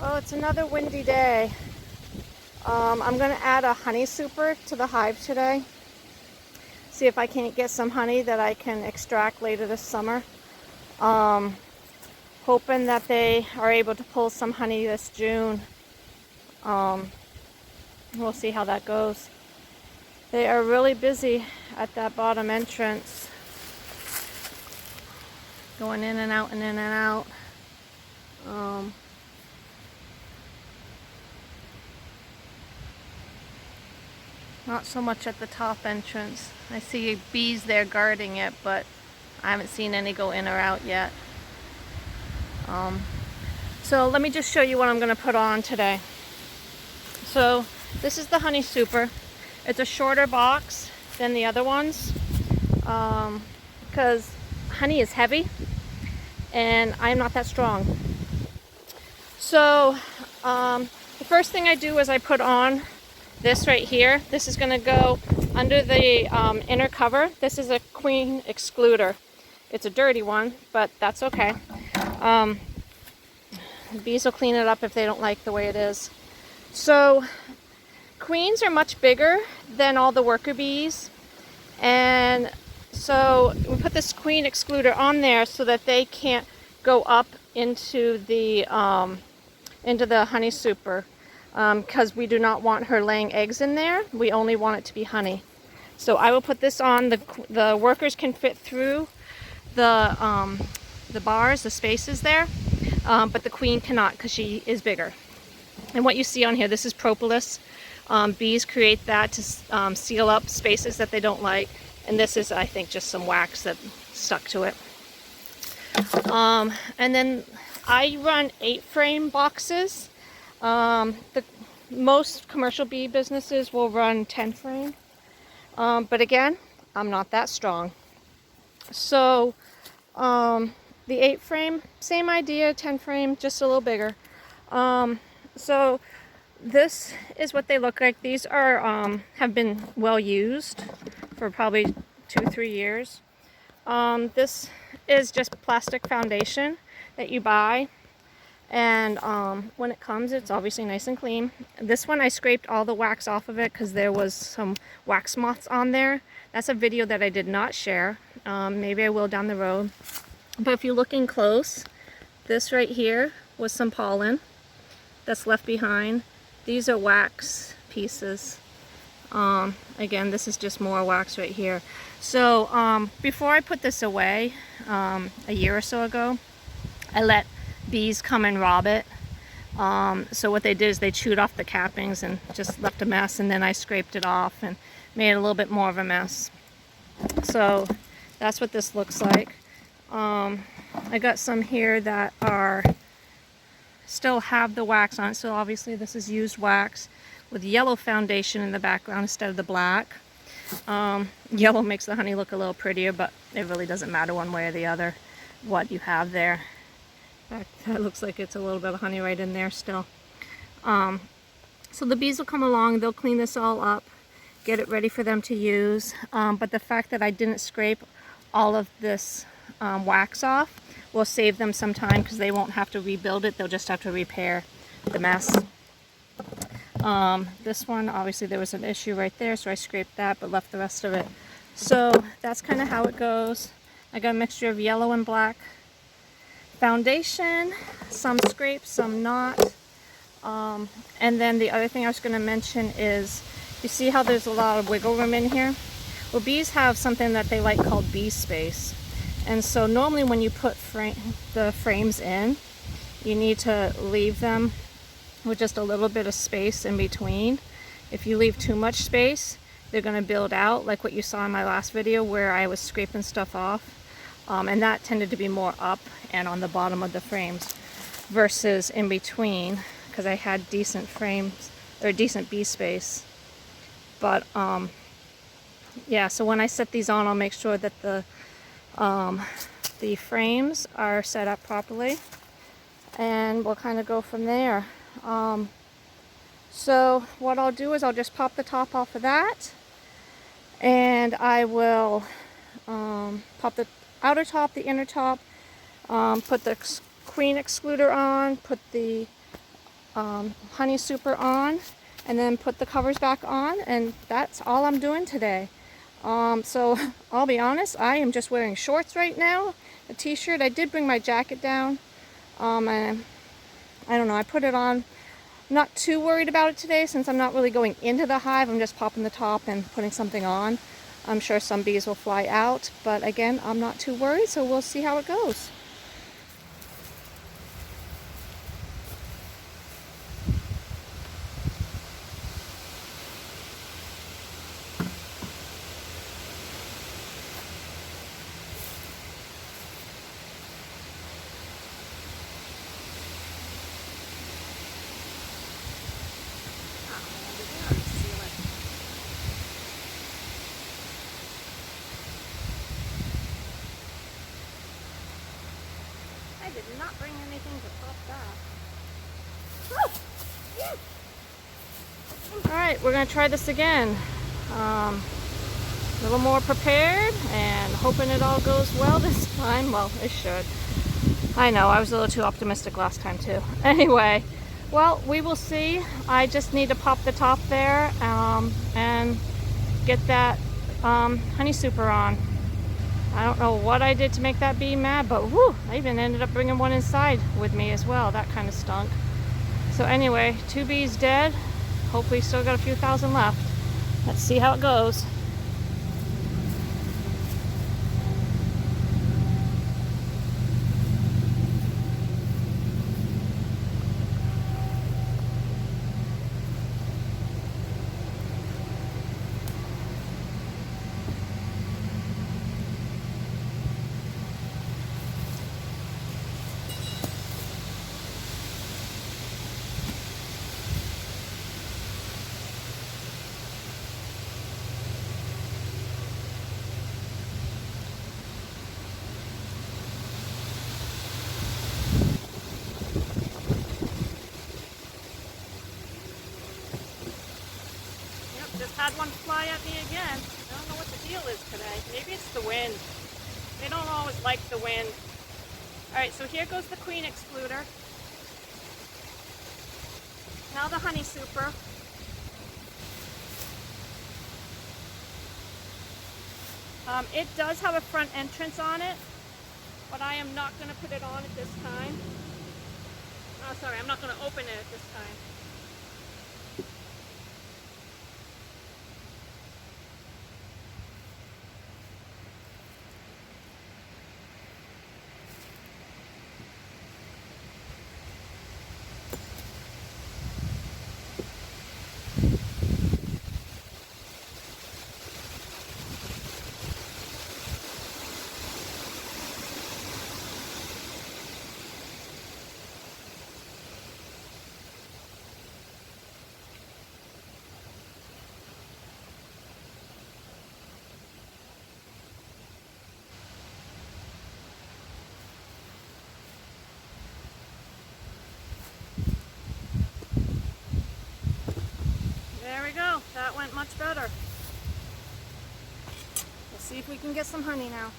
Oh, it's another windy day. I'm going to add a honey super to the hive today. See if I can't get some honey that I can extract later this summer. Hoping that they are able to pull some honey this June. We'll see how that goes. They are really busy at that bottom entrance. Going in and out and in and out. Not so much at the top entrance. I see bees there guarding it, but I haven't seen any go in or out yet. So let me just show you what I'm going to put on today. So this is the honey super. It's a shorter box than the other ones because honey is heavy and I'm not that strong. So the first thing I do is I put on this right here. This is going to go under the inner cover. This is a queen excluder. It's a dirty one, but that's okay. The bees will clean it up if they don't like the way it is. So queens are much bigger than all the worker bees, and so we put this queen excluder on there so that they can't go up into the honey super, because we do not want her laying eggs in there. We only want it to be honey. So I will put this on. The workers can fit through the bars, the spaces there, but the queen cannot because she is bigger. And what you see on here, this is propolis. Bees create that to seal up spaces that they don't like. And this is, I think, just some wax that stuck to it. And then I run 8-frame boxes. Most commercial bee businesses will run 10-frame. But again, I'm not that strong. So the 8-frame, same idea, 10-frame, just a little bigger. So this is what they look like. These are have been well used for probably 2-3 years. This is just plastic foundation that you buy, and when it comes, it's obviously nice and clean. This one I scraped all the wax off of it because there was some wax moths on there. That's a video that I did not share. Maybe I will down the road. But if you're looking close, this right here was some pollen that's left behind. These are wax pieces. Again, this is just more wax right here. So before I put this away, a year or so ago, I let bees come and rob it. So what they did is they chewed off the cappings and just left a mess, and then I scraped it off and made it a little bit more of a mess. So that's what this looks like. I got some here that are still have the wax on it, so obviously this is used wax with yellow foundation in the background instead of the black. Yellow makes the honey look a little prettier, but it really doesn't matter one way or the other what you have there. In fact, that looks like it's a little bit of honey right in there still. So the bees will come along, they'll clean this all up, get it ready for them to use. But the fact that I didn't scrape all of this wax off will save them some time because they won't have to rebuild it, they'll just have to repair the mess. This one, obviously there was an issue right there, so I scraped that but left the rest of it. So that's kind of how it goes. I got a mixture of yellow and black foundation, some scraped, some not. And then the other thing I was going to mention is, you see how there's a lot of wiggle room in here? Well, bees have something that they like called bee space. And so normally when you put the frames in, you need to leave them with just a little bit of space in between. If you leave too much space, they're going to build out, like what you saw in my last video where I was scraping stuff off. And that tended to be more up and on the bottom of the frames versus in between, because I had decent frames or decent bee space. But yeah, so when I set these on, I'll make sure that the frames are set up properly, and we'll kind of go from there. So what I'll do is I'll just pop the top off of that, and I will pop the outer top, the inner top, put the queen excluder on, put the honey super on, and then put the covers back on, and that's all I'm doing today. So I'll be honest, I am just wearing shorts right now, a t-shirt. I did bring my jacket down, and I don't know, I put it on. Not too worried about it today since I'm not really going into the hive. I'm just popping the top and putting something on. I'm sure some bees will fly out, but again, I'm not too worried, so we'll see how it goes. I did not bring anything to pop that. Alright, we're going to try this again. A little more prepared and hoping it all goes well this time. Well, it should. I know, I was a little too optimistic last time too. Anyway, well, we will see. I just need to pop the top there and get that honey super on. I don't know what I did to make that bee mad, but whew, I even ended up bringing one inside with me as well. That kind of stunk. So anyway, 2 bees dead. Hopefully still got a few thousand left. Let's see how it goes. Just had one fly at me again. I don't know what the deal is today. Maybe it's the wind. They don't always like the wind. Alright, so here goes the queen excluder. Now the honey super. It does have a front entrance on it, but I am not going to put it on at this time. Oh, sorry, I'm not going to open it at this time. There we go. That went much better. Let's see if we can get some honey now.